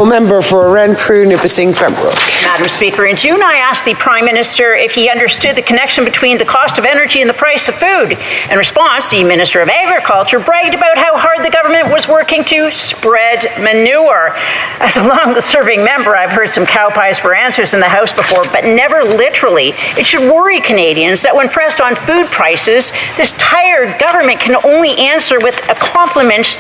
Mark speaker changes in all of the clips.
Speaker 1: Member for Renfrew, Nipissing, Pembroke.
Speaker 2: Madam Speaker, in June I asked the Prime Minister if he understood the connection between the cost of energy and the price of food. In response, the Minister of Agriculture bragged about how hard the government was working to spread manure. As a long-serving member, I've heard some cow pies for answers in the House before, but never literally. It should worry Canadians that when pressed on food prices, this tired government can only answer with accomplishments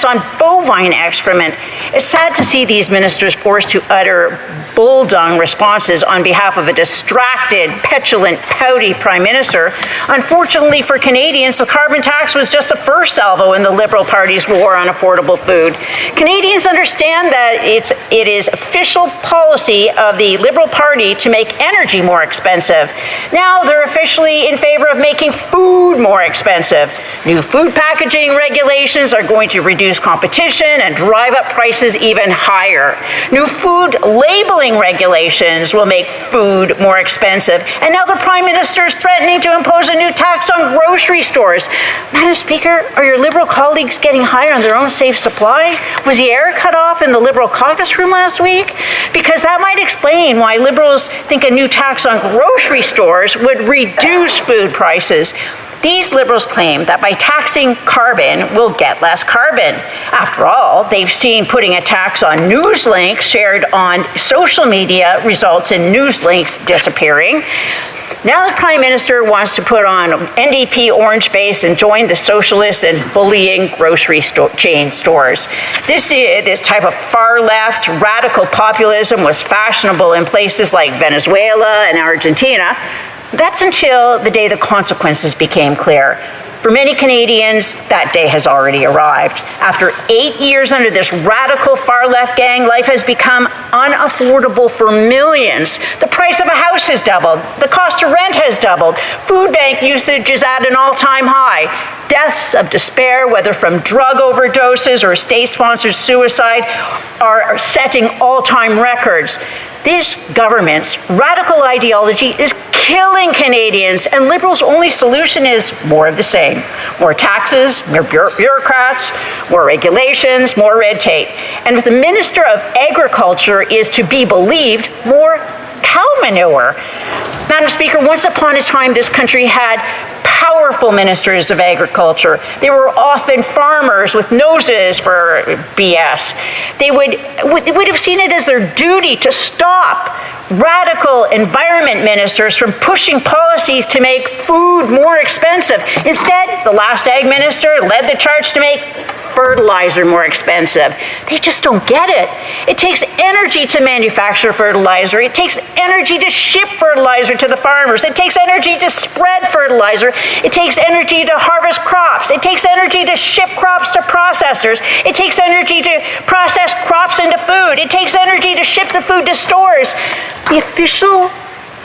Speaker 2: on bovine excrement. It's sad to see these ministers forced to utter bull-dung responses on behalf of a distracted, petulant, pouty Prime Minister. Unfortunately for Canadians, the carbon tax was just the first salvo in the Liberal Party's war on affordable food. Canadians understand that it is official policy of the Liberal Party to make energy more expensive. Now they're officially in favor of making food more expensive. New food packaging regulations are going to reduce competition and drive up prices even higher. New food labeling regulations will make food more expensive. And now the Prime Minister is threatening to impose a new tax on grocery stores. Madam Speaker, are your Liberal colleagues getting high on their own safe supply? Was the air cut off in the Liberal caucus room last week? Because that might explain why Liberals think a new tax on grocery stores would reduce food prices. These Liberals claim that by taxing carbon, we'll get less carbon. After all, they've seen putting a tax on news links shared on social media results in news links disappearing. Now the Prime Minister wants to put on NDP orange face and join the socialists in bullying grocery chain stores. This type of far-left radical populism was fashionable in places like Venezuela and Argentina. That's until the day the consequences became clear. For many Canadians, that day has already arrived. After 8 years under this radical far-left gang, life has become unaffordable for millions. The price of a house has doubled. The cost of rent has doubled. Food bank usage is at an all-time high. Deaths of despair, whether from drug overdoses or state-sponsored suicide, are setting all-time records. This government's radical ideology is killing Canadians, and Liberals' only solution is more of the same. More taxes, more bureaucrats, more regulations, more red tape. And if the Minister of Agriculture is to be believed, more cow manure. Madam Speaker, once upon a time, this country had powerful ministers of agriculture. They were often farmers with noses for BS. They would have seen it as their duty to stop radical environment ministers from pushing policies to make food more expensive. Instead, the last ag minister led the charge to make fertilizer more expensive. They just don't get it. It takes energy to manufacture fertilizer. It takes energy to ship fertilizer to the farmers. It takes energy to spread fertilizer. It takes energy to harvest crops. It takes energy to ship crops to processors. It takes energy to process crops into food. It takes energy to ship the food to stores. The official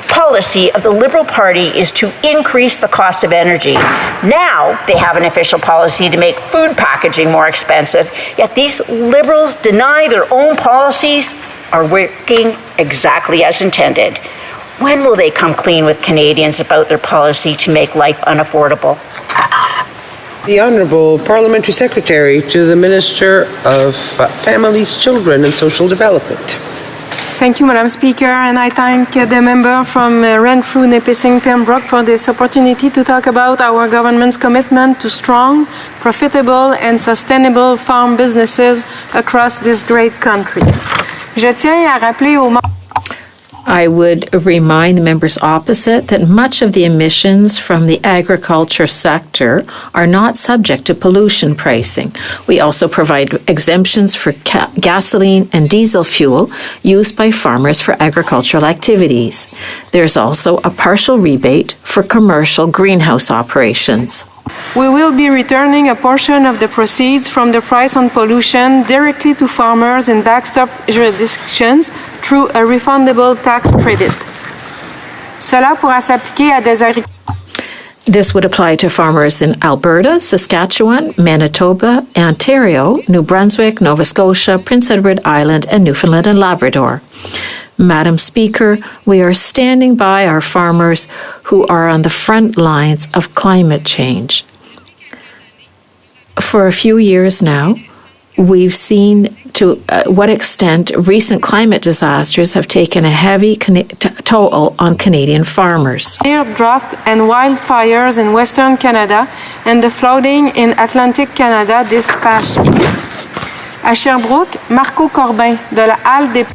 Speaker 2: policy of the Liberal Party is to increase the cost of energy. Now they have an official policy to make food packaging more expensive, yet these Liberals deny their own policies are working exactly as intended. When will they come clean with Canadians about their policy to make life unaffordable?
Speaker 1: The Honourable Parliamentary Secretary to the Minister of Families, Children and Social Development.
Speaker 3: Thank you, Madam Speaker, and I thank the member from Renfrew, Nipissing, Pembroke for this opportunity to talk about our government's commitment to strong, profitable and sustainable farm businesses across this great country. Je tiens à rappeler aux membres
Speaker 4: I would remind the members opposite that much of the emissions from the agriculture sector are not subject to pollution pricing. We also provide exemptions for gasoline and diesel fuel used by farmers for agricultural activities. There's also a partial rebate for commercial greenhouse operations.
Speaker 3: We will be returning a portion of the proceeds from the price on pollution directly to farmers in backstop jurisdictions through a refundable tax credit. Cela pourra s'appliquer à des agriculteurs.
Speaker 4: This would apply to farmers in Alberta, Saskatchewan, Manitoba, Ontario, New Brunswick, Nova Scotia, Prince Edward Island, and Newfoundland and Labrador. Madam Speaker, we are standing by our farmers who are on the front lines of climate change. For a few years now, we've seen to what extent recent climate disasters have taken a heavy toll on Canadian farmers.
Speaker 3: Drought and wildfires in Western Canada and the flooding in Atlantic Canada this past year. À Sherbrooke, Marco Corbin de la Auld des...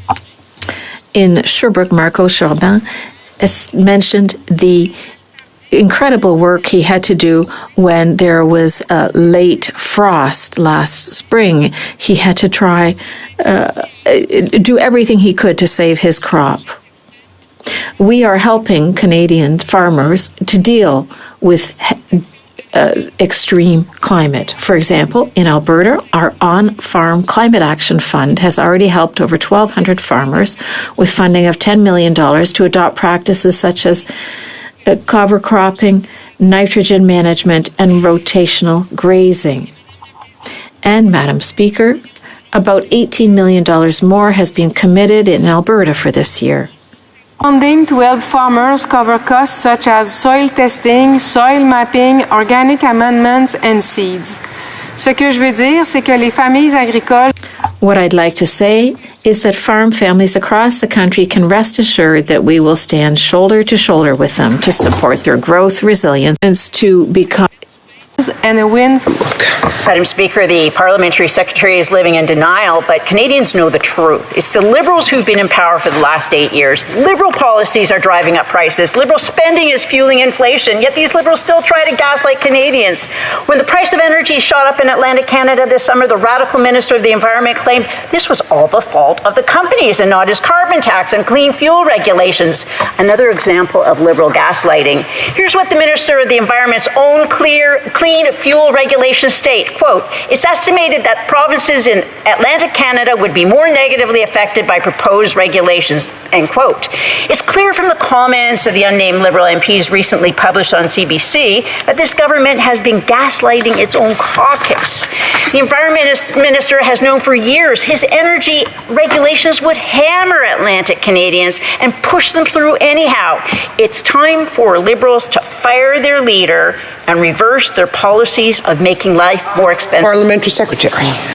Speaker 4: In Sherbrooke, Marco Corbin has mentioned the incredible work he had to do when there was a late frost last spring. He had to try do everything he could to save his crop. We are helping Canadian farmers to deal with extreme climate. For example, in Alberta, our On-Farm Climate Action Fund has already helped over 1,200 farmers with funding of $10 million to adopt practices such as cover cropping, nitrogen management, and rotational grazing. And, Madam Speaker, about $18 million more has been committed in Alberta for this year.
Speaker 3: Funding to help farmers cover costs such as soil testing, soil mapping, organic amendments, and seeds. Ce que je veux dire, c'est que les familles agricoles...
Speaker 4: What I'd like to say is that farm families across the country can rest assured that we will stand shoulder to shoulder with them to support their growth, resilience, and to become...
Speaker 3: and a win.
Speaker 2: Madam Speaker, the parliamentary secretary is living in denial, but Canadians know the truth. It's the Liberals who've been in power for the last 8 years. Liberal policies are driving up prices. Liberal spending is fueling inflation, yet these Liberals still try to gaslight Canadians. When the price of energy shot up in Atlantic Canada this summer, the radical Minister of the Environment claimed this was all the fault of the companies and not his carbon tax and clean fuel regulations. Another example of Liberal gaslighting. Here's what the Minister of the Environment's own clean fuel regulations state. Quote, it's estimated that provinces in Atlantic Canada would be more negatively affected by proposed regulations, end quote. It's clear from the comments of the unnamed Liberal MPs recently published on CBC that this government has been gaslighting its own caucus. The Environment Minister has known for years his energy regulations would hammer Atlantic Canadians and push them through anyhow. It's time for Liberals to fire their leader and reverse their policies of making life more expensive.
Speaker 1: Parliamentary Secretary.